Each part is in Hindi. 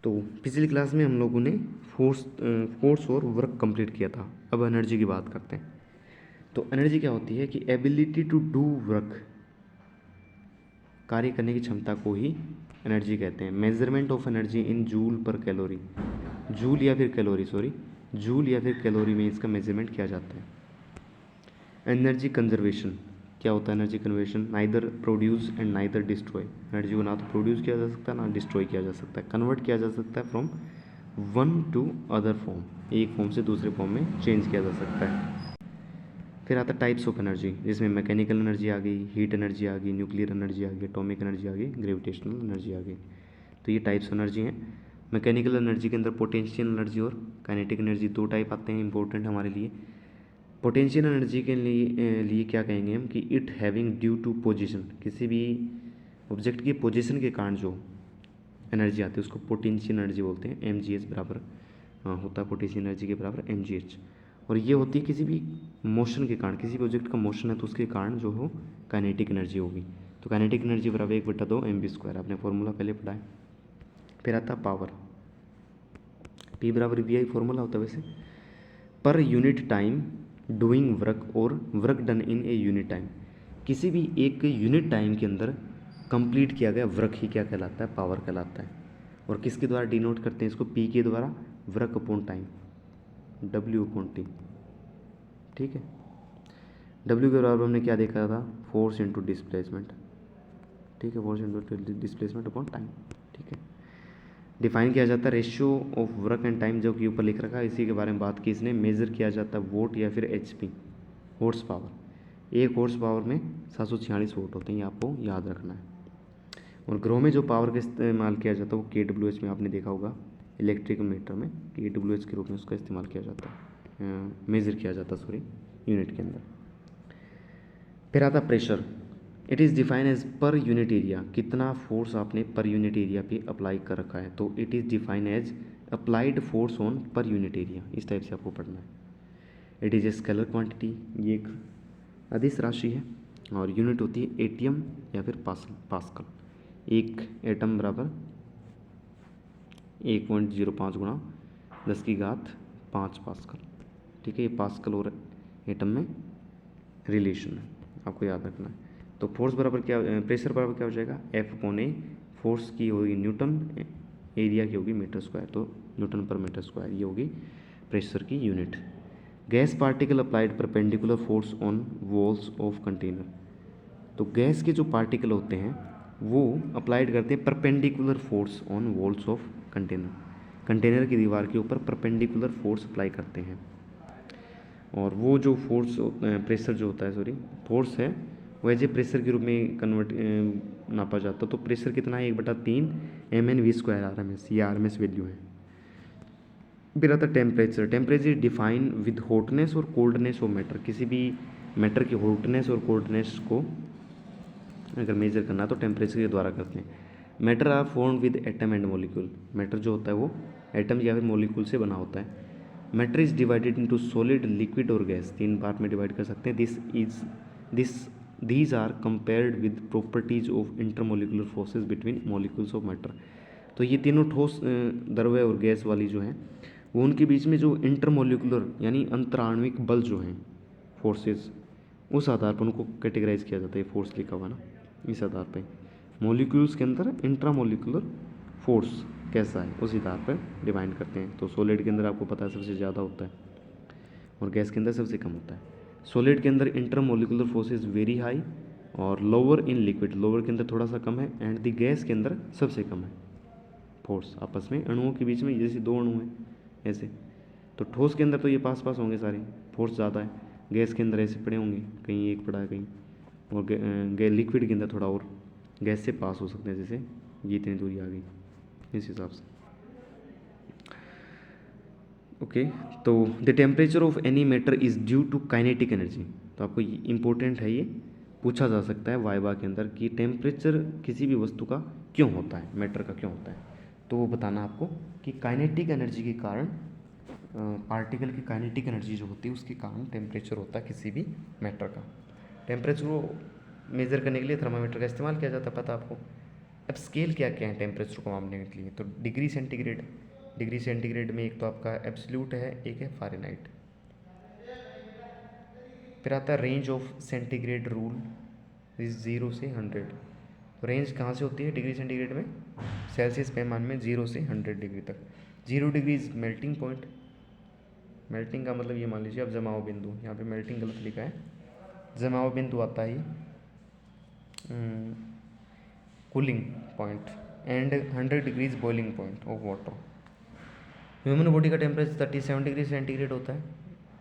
तो पिछली क्लास में हम लोगों ने फोर्स और वर्क कंप्लीट किया था। अब एनर्जी की बात करते हैं। तो एनर्जी क्या होती है कि एबिलिटी टू डू वर्क, कार्य करने की क्षमता को ही एनर्जी कहते हैं। Measurement of energy in joule पर कैलोरी, जूल या फिर कैलोरी में इसका मेजरमेंट किया जाता है। एनर्जी कंजर्वेशन क्या होता है? Energy conservation neither produce and neither destroy, energy को ना तो प्रोड्यूस किया जा सकता है ना डिस्ट्रॉय किया जा सकता है, कन्वर्ट किया जा सकता है from one to other form, एक फॉर्म से दूसरे फॉर्म में चेंज किया जा सकता है। फिर आता है टाइप्स ऑफ एनर्जी, जिसमें मैकेनिकल एनर्जी आ गई, हीट एनर्जी आ गई, न्यूक्लियर एनर्जी आ गई, एटॉमिक एनर्जी आ गई, ग्रेविटेशनल एनर्जी आ गई। तो ये टाइप्स ऑफ एनर्जी हैं। मैकेनिकल एनर्जी के अंदर पोटेंशियल एनर्जी और काइनेटिक एनर्जी दो टाइप आते हैं इंपॉर्टेंट हमारे लिए। पोटेंशियल एनर्जी के लिए क्या कहेंगे हम कि it having due to position, किसी भी ऑब्जेक्ट की पोजीशन के कारण जो एनर्जी आती है उसको पोटेंशियल एनर्जी बोलते हैं। mgh बराबर होता है पोटेंशियल एनर्जी के बराबर mgh। और ये होती है किसी भी मोशन के कारण, किसी भी ऑब्जेक्ट का मोशन है तो उसके कारण जो हो काइनेटिक एनर्जी होगी। तो काइनेटिक एनर्जी बराबर 1/2 mv², आपने फॉर्मूला पहले पढ़ा है। फिर आता है पावर, P बराबर VI फॉर्मूला होता है वैसे, पर यूनिट टाइम डूइंग वर्क और work done in a unit time, किसी भी एक यूनिट टाइम के अंदर कंप्लीट किया गया वर्क ही क्या कहलाता है? पावर कहलाता है। और किसके द्वारा डिनोट करते हैं इसको? P के द्वारा, वर्क अपॉन टाइम, W/T। ठीक है, W के बराबर हमने क्या देखा था? Force into displacement. ठीक है, force into displacement upon time. ठीक है, डिफाइन किया जाता है ratio of work and time, जो कि ऊपर लिख रखा है, इसी के बारे में बात की इसने। मेज़र किया जाता है वोट या फिर HP, हॉर्स पावर। एक हॉर्स पावर में 746 वोट होते हैं, ये आपको याद रखना है। और ग्रो में जो पावर का इस्तेमाल किया जाता है वो KWH में आपने देखा होगा, इलेक्ट्रिक मीटर में KWH के रूप में उसका इस्तेमाल किया जाता है, मेज़र किया जाता है सॉरी, यूनिट के अंदर। फिर आता pressure, it is define as per unit area, कितना फोर्स आपने पर यूनिट एरिया पे अप्लाई कर रखा है, तो it is define as applied force on per unit area, इस टाइप से आपको पढ़ना है। It is a scalar quantity, ये एक अदिश राशि है और यूनिट होती है एटीएम या फिर पास्कल। एक एटम बराबर 1.05 गुणा 10⁵ पास्कल। ठीक है, ये पास्कल और एटम में रिलेशन है, आपको याद रखना है। तो फोर्स बराबर क्या, प्रेशर बराबर क्या हो जाएगा? F/A, फोर्स की होगी न्यूटन, एरिया की होगी मीटर², तो न्यूटन पर मीटर², ये होगी प्रेशर की unit. Gas particle applied perpendicular force on walls of container, तो गैस के जो पार्टिकल होते हैं वो अप्लाइड करते हैं perpendicular force on walls of container, container की दीवार के ऊपर परपेंडिकुलर फोर्स अप्लाई करते हैं। और वो जो फोर्स प्रेशर जो होता है फोर्स है वो एज ए प्रेशर के रूप में कन्वर्ट नापा जाता है। तो प्रेशर कितना है? 1/3 mnv² RMS, ये RMS वैल्यू है। फिर आता temperature, temperature define with hotness और कोल्डनेस ऑफ मैटर, किसी भी मैटर की हॉटनेस और कोल्डनेस को अगर मेजर करना तो टेम्परेचर के द्वारा करते हैं। Matter are formed with atom and molecule, matter जो होता है वो एटम या फिर मॉलिक्यूल से बना होता है। Matter is divided into solid, liquid और गैस, 3 पार्ट में डिवाइड कर सकते हैं। These are compared with properties of intermolecular forces between molecules of matter. तो ये तीनों ठोस द्रव्य और गैस वाली जो हैं वो उनके बीच में जो इंटरमोलिकुलर यानी अंतराण्विक बल जो हैं फोर्सेस, उस आधार पर उनको कैटेगराइज किया जाता है। फोर्स लिखा हुआ ना, इस आधार पर मॉलिक्यूल्स के अंदर इंट्रामोलिकुलर फोर्स कैसा है उस आधार पर डिवाइन करते हैं। तो सॉलिड के अंदर आपको पता है सबसे ज़्यादा होता है और गैस के अंदर सबसे कम होता है। सॉलिड के अंदर intermolecular force is very high और लोअर इन लिक्विड, लोअर के अंदर थोड़ा सा कम है, एंड द गैस के अंदर सबसे कम है फोर्स आपस में अणुओं के बीच में, जैसे 2 अणु हैं ऐसे। तो ठोस के अंदर तो ये पास पास होंगे सारे, फोर्स ज़्यादा है। गैस के अंदर ऐसे पड़े होंगे, कहीं एक पड़ा है कहीं, और लिक्विड के अंदर थोड़ा और गैस से पास हो सकते हैं, जैसे ये इतनी दूरी आ गई, इस हिसाब से। ओके, तो the temperature of any matter is due to kinetic energy, तो आपको इम्पोर्टेंट है, ये पूछा जा सकता है वाइवा के अंदर कि टेम्परेचर किसी भी वस्तु का क्यों होता है, मैटर का क्यों होता है। तो वो बताना आपको कि काइनेटिक एनर्जी के कारण, पार्टिकल की काइनेटिक एनर्जी जो होती है उसके कारण टेम्परेचर होता है किसी भी मैटर का। टेम्परेचर को मेज़र करने के लिए थर्मामीटर का इस्तेमाल किया जाता है, पता आपको। अब स्केल क्या क्या है टेम्परेचर को मापने के लिए, तो डिग्री सेंटीग्रेड में एक तो आपका एब्सोल्यूट है, एक है फ़ारेनहाइट। फिर आता है range of centigrade rule is 0 से 100। तो रेंज कहाँ से होती है डिग्री सेंटीग्रेड में, सेल्सियस पैमाने में 0 से 100 डिग्री तक। 0 degree is melting point, melting का मतलब ये मान लीजिए अब जमाव बिंदु, यहाँ पे मेल्टिंग गलत लिखा है, जमाव बिंदु आता ही cooling point, and 100 degrees boiling point of water. Human body का टेम्परेचर 37 डिग्री सेंटीग्रेड होता है।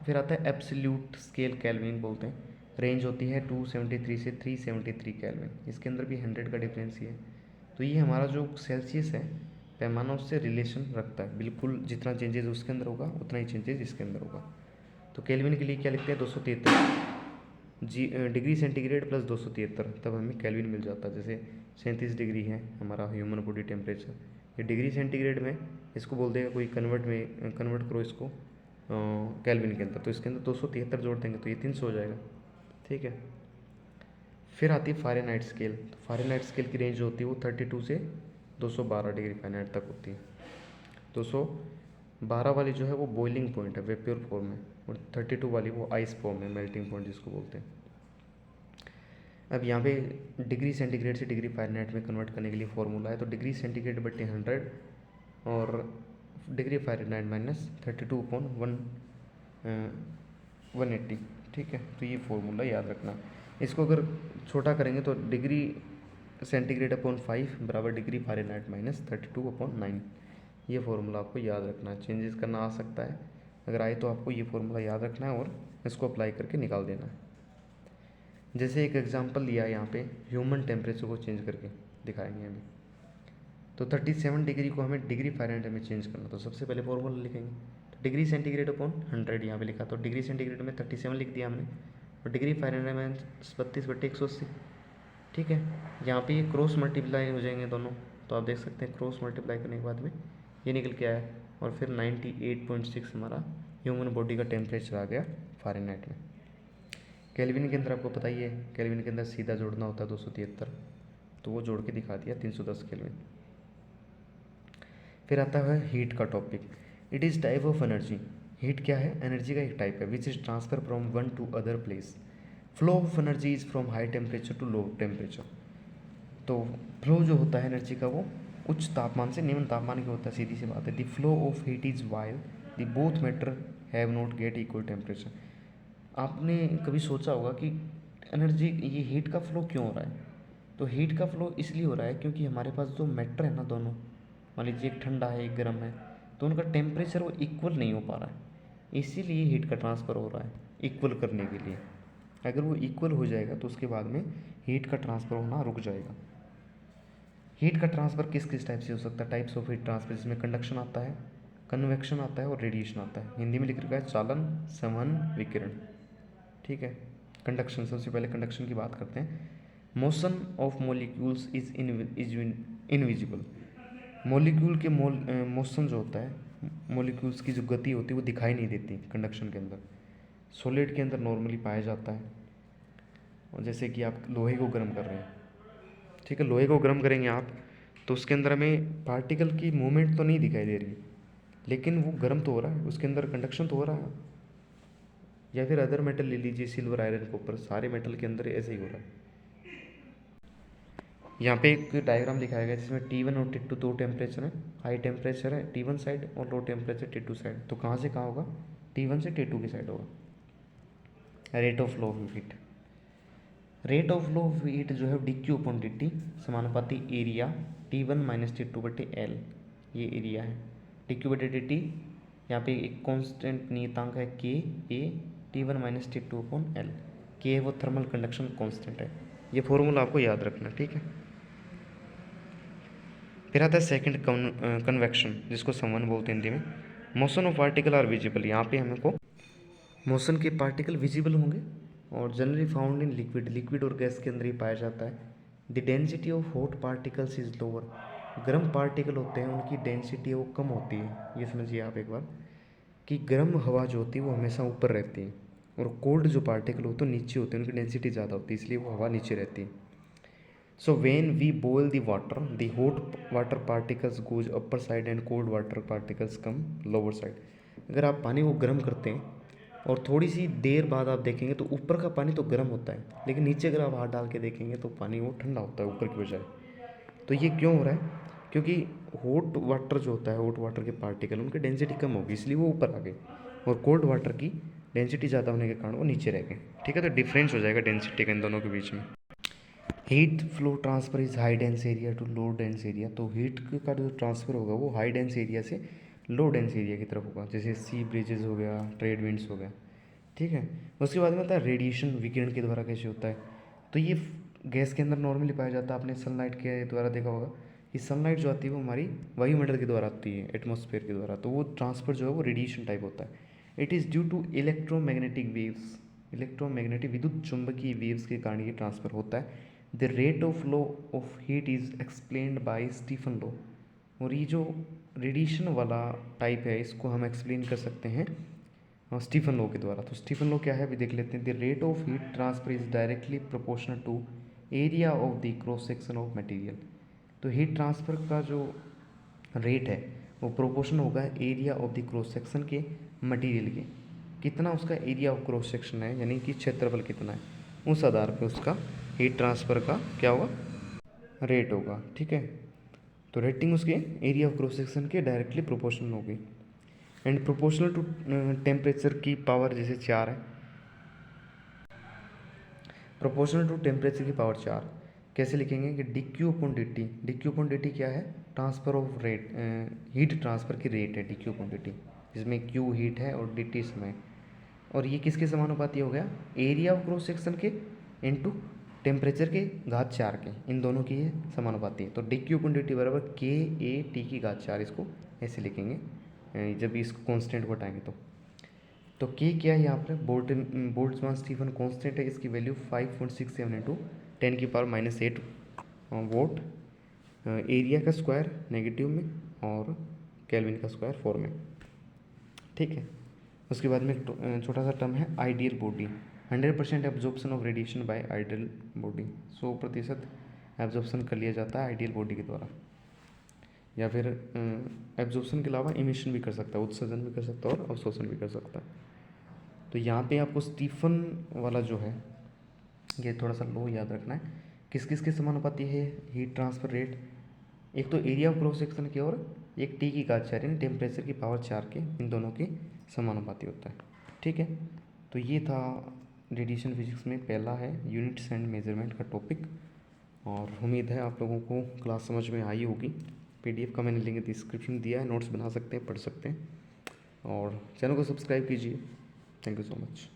फिर आता है एब्सोल्यूट स्केल, केल्विन बोलते हैं, रेंज होती है 273 से 373 केल्विन, इसके अंदर भी 100 का डिफरेंस ही है। तो ये हमारा जो सेल्सियस है पैमाना उससे रिलेशन रखता है, बिल्कुल जितना चेंजेस उसके अंदर होगा उतना ही चेंजेस इसके अंदर होगा। तो केल्विन के लिए क्या लिखते हैं 273 डिग्री सेंटीग्रेड प्लस 273, तब हमें केल्विन मिल जाता है। जैसे 37 डिग्री है हमारा ह्यूमन बॉडी टेम्परेचर, ये डिग्री सेंटीग्रेड में इसको बोल देगा कोई कन्वर्ट करो इसको केल्विन के अंदर, तो इसके अंदर 273 जोड़ देंगे तो ये 300 हो जाएगा, ठीक है। फिर आती है फ़ारेनहाइट स्केल। तो फ़ारेनहाइट स्केल की रेंज होती है वो 32 से 212 डिग्री फ़ारेनहाइट तक होती है। 212 वाली जो है वो बॉइलिंग पॉइंट है वेपर फॉर्म में, और 32 वाली वो आइस फॉर्म है, मेल्टिंग पॉइंट जिसको बोलते हैं। अब यहाँ पे डिग्री सेंटीग्रेड से डिग्री फ़ारेनहाइट में कन्वर्ट करने के लिए फॉर्मूला है, तो डिग्री सेंटीग्रेड बटे 100 और डिग्री फ़ारेनहाइट माइनस 32/180, ठीक है। तो ये फॉर्मूला याद रखना। इसको अगर छोटा करेंगे तो डिग्री सेंटीग्रेड अपॉन 5 बराबर डिग्री फ़ारेनहाइट माइनस 32/9, ये फॉर्मूला आपको याद रखना है। चेंजेस करना आ सकता है, अगर आए तो आपको ये फॉर्मूला याद रखना है और इसको अप्लाई करके निकाल देना है। जैसे एक एग्जांपल लिया है यहाँ पे, ह्यूमन टेम्परेचर को चेंज करके दिखाएंगे हमें। तो 37 डिग्री को हमें डिग्री फ़ारेनहाइट में चेंज करना, तो सबसे पहले फॉर्मूला लिखेंगे, तो डिग्री सेंटीग्रेड अपॉन 100 यहाँ पे लिखा, तो डिग्री सेंटीग्रेड में 37 लिख दिया हमने, और डिग्री फ़ारेनहाइट में 32/180, ठीक है। यहाँ पे ये क्रॉस मल्टीप्लाई हो जाएंगे दोनों, तो आप देख सकते हैं क्रॉस मल्टीप्लाई करने के बाद में ये निकल के आया, और फिर 98.6 हमारा ह्यूमन बॉडी का टेम्परेचर आ गया फ़ारेनहाइट में। केल्विन के अंदर आपको पता ही है, केल्विन के अंदर सीधा जोड़ना होता है 273, तो वो जोड़ के दिखा दिया 310 केल्विन। फिर आता है हीट का topic. It is type of energy, heat क्या है, एनर्जी का एक टाइप है, which is transfer from one to other place. Flow of energy is from high temperature to low temperature. तो फ्लो जो होता है एनर्जी का वो उच्च तापमान से निम्न तापमान का होता है, सीधी सी बात है। The flow of heat is while the both matter have not get equal temperature. आपने कभी सोचा होगा कि एनर्जी ये हीट का फ्लो क्यों हो रहा है, तो हीट का फ्लो इसलिए हो रहा है क्योंकि हमारे पास जो मैटर है ना दोनों, मान लीजिए एक ठंडा है एक गर्म है, तो उनका टेम्परेचर वो इक्वल नहीं हो पा रहा है, इसीलिए हीट का ट्रांसफ़र हो रहा है इक्वल करने के लिए। अगर वो इक्वल हो जाएगा तो उसके बाद में हीट का ट्रांसफ़र होना रुक जाएगा। हीट का ट्रांसफ़र किस किस टाइप से हो सकता है, टाइप्स ऑफ हीट ट्रांसफ़र, जिसमें कंडक्शन आता है, कन्वेक्शन आता है और रेडिएशन आता है। हिंदी में लिख रखा है चालन, संवहन, विकिरण, ठीक है। कंडक्शन, सबसे पहले कंडक्शन की बात करते हैं। Motion of molecules is invisible. Molecule के मोशन जो होता है, मॉलिक्यूल्स की जो गति होती है वो दिखाई नहीं देती कंडक्शन के अंदर, सॉलिड के अंदर नॉर्मली पाया जाता है। और जैसे कि आप लोहे को गर्म कर रहे हैं, ठीक है, लोहे को गर्म करेंगे आप, तो उसके अंदर हमें पार्टिकल की मूवमेंट तो नहीं दिखाई दे रही, लेकिन वो गर्म तो हो रहा है, उसके अंदर कंडक्शन तो हो रहा है। या फिर अदर मेटल ले लीजिए, सिल्वर, आयरन, कॉपर, सारे मेटल के अंदर ऐसे ही हो रहा है। यहाँ पे एक डायग्राम दिखाया गया जिसमें T1 और T2 दो टेम्परेचर है, हाई टेम्परेचर है T1 साइड और लो टेम्परेचर T2 साइड। तो कहाँ से कहाँ होगा, T1 से T2 की साइड होगा। Rate of flow of heat, rate of flow of heat जो है DQ अपॉन DT समानुपाती एरिया T1 माइनस T2 बटे L, ये एरिया है। DQ बटे DT, यहाँ पे एक कांस्टेंट नियतांक है K A T1 minus T2 upon L, K है वो थर्मल कंडक्शन कांस्टेंट है। ये फॉर्मूला आपको याद रखना, ठीक है। फिर आता है सेकंड कन्वेक्शन, जिसको संवहन बोलते हैं हिंदी में। Motion of particle are visible, यहाँ पे हमको मोशन के पार्टिकल विजिबल होंगे, और generally found in liquid, liquid और गैस के अंदर ही पाया जाता है। The density of hot particles is lower, गर्म पार्टिकल होते हैं उनकी डेंसिटी है वो कम होती है। ये समझिए आप एक बार कि गर्म हवा जो होती है वो हमेशा ऊपर रहती है, और कोल्ड जो पार्टिकल होते हैं नीचे होते हैं, उनकी डेंसिटी ज़्यादा होती है, इसलिए वो हवा नीचे रहती है। So when we boil the water the hot water particles goes upper side and cold water particles come lower side. अगर आप पानी को गर्म करते हैं और थोड़ी सी देर बाद आप देखेंगे तो ऊपर का पानी तो गर्म होता है, लेकिन नीचे अगर आप हाथ डाल के देखेंगे तो पानी वो ठंडा होता है ऊपर की बजाय। तो ये क्यों हो रहा है? क्योंकि हॉट वाटर जो होता है, हॉट वाटर के पार्टिकल उनकी डेंसिटी कम होगी इसलिए वो ऊपर आ गए, और कोल्ड वाटर की डेंसिटी ज़्यादा होने के कारण वो नीचे रह गए। ठीक है, तो डिफरेंस हो जाएगा डेंसिटी का इन दोनों के बीच में। Heat flow transfer is high dense area to low dense area. तो हीट का जो ट्रांसफ़र होगा वो हाई डेंस एरिया से लो डेंस एरिया की तरफ होगा, जैसे सी ब्रिजेस हो गया, ट्रेड विंड्स हो गया। ठीक है, उसके बाद में आता है रेडिएशन, विकिरण के द्वारा कैसे होता है। तो ये गैस के अंदर नॉर्मली पाया जाता है, आपने सनलाइट के द्वारा देखा होगा कि सनलाइट जो आती है वो हमारी वायुमंडल के द्वारा आती है, एटमॉस्फेयर के द्वारा। तो वो ट्रांसफ़र जो है वो रेडिएशन टाइप होता है। It is due to electromagnetic waves, electromagnetic विद्युत चुंबकीय वेव्स के कारण ये ट्रांसफ़र होता है। The rate of flow of heat is explained by Stefan law. और ये जो रेडिएशन वाला टाइप है इसको हम एक्सप्लेन कर सकते हैं स्टीफन लॉ के द्वारा। तो स्टीफन लॉ क्या है अभी देख लेते हैं। The rate of heat transfer is directly proportional to area of the cross section of material. तो हीट ट्रांसफ़र का जो रेट है वो प्रोपोर्शन होगा area of the cross section के मटेरियल के, कितना उसका एरिया ऑफ क्रॉस सेक्शन है यानी कि क्षेत्रफल कितना है, उस आधार पे उसका हीट ट्रांसफ़र का क्या होगा, रेट होगा। ठीक है, तो रेटिंग उसके एरिया ऑफ क्रॉस सेक्शन के डायरेक्टली प्रोपोर्शनल होगी। एंड प्रोपोर्शनल टू टेम्परेचर की पावर जैसे 4 है, प्रोपोर्शनल टू टेम्परेचर की पावर 4 कैसे लिखेंगे कि D Q upon D T. D Q upon D T क्या है, transfer of rate, heat transfer की रेट है D Q upon D T, जिसमें क्यू हीट है और डी टी समय। और ये किसके समानुपाती हो गया, एरिया ऑफ क्रॉस सेक्शन के इनटू टेम्परेचर के घात 4 के, इन दोनों की ये समानुपाती है। तो D Q upon D T बराबर के ए टी की घात 4, इसको ऐसे लिखेंगे जब इसको कॉन्स्टेंट को हटाएंगे तो के क्या है यहाँ पर, बोल्ट्जमान स्टीफन कांस्टेंट है, इसकी वैल्यू 5.67 इंटू 10 की पावर -8 वोट। एरिया का स्क्वायर नेगेटिव में और केल्विन का स्क्वायर 4 में। ठीक है, उसके बाद में एक छोटा सा टर्म है ideal body. 100% absorption of radiation by ideal body, 100% absorption कर लिया जाता है आइडियल बॉडी के द्वारा, या फिर एब्जॉर्प्शन के अलावा इमिशन भी कर सकता है, उत्सर्जन भी कर सकता है और अवशोषण भी कर सकता है। तो यहाँ पे आपको स्टीफन वाला जो है ये थोड़ा सा लो याद रखना है, किस किस के समानुपाती है हीट ट्रांसफ़र रेट, एक तो एरिया ऑफ क्रॉस सेक्शन की और एक टी की घात 4 यानी टेम्परेचर की पावर 4 के, इन दोनों के समानुपाती होता है। ठीक है, तो ये था रेडिएशन फिजिक्स में पहला है यूनिट्स एंड मेजरमेंट का टॉपिक, और उम्मीद है आप लोगों को क्लास समझ में आई होगी। पीडीएफ का मैंने लिंक डिस्क्रिप्शन दिया है, नोट्स बना सकते हैं, पढ़ सकते हैं, और चैनल को सब्सक्राइब कीजिए। Thank you so much.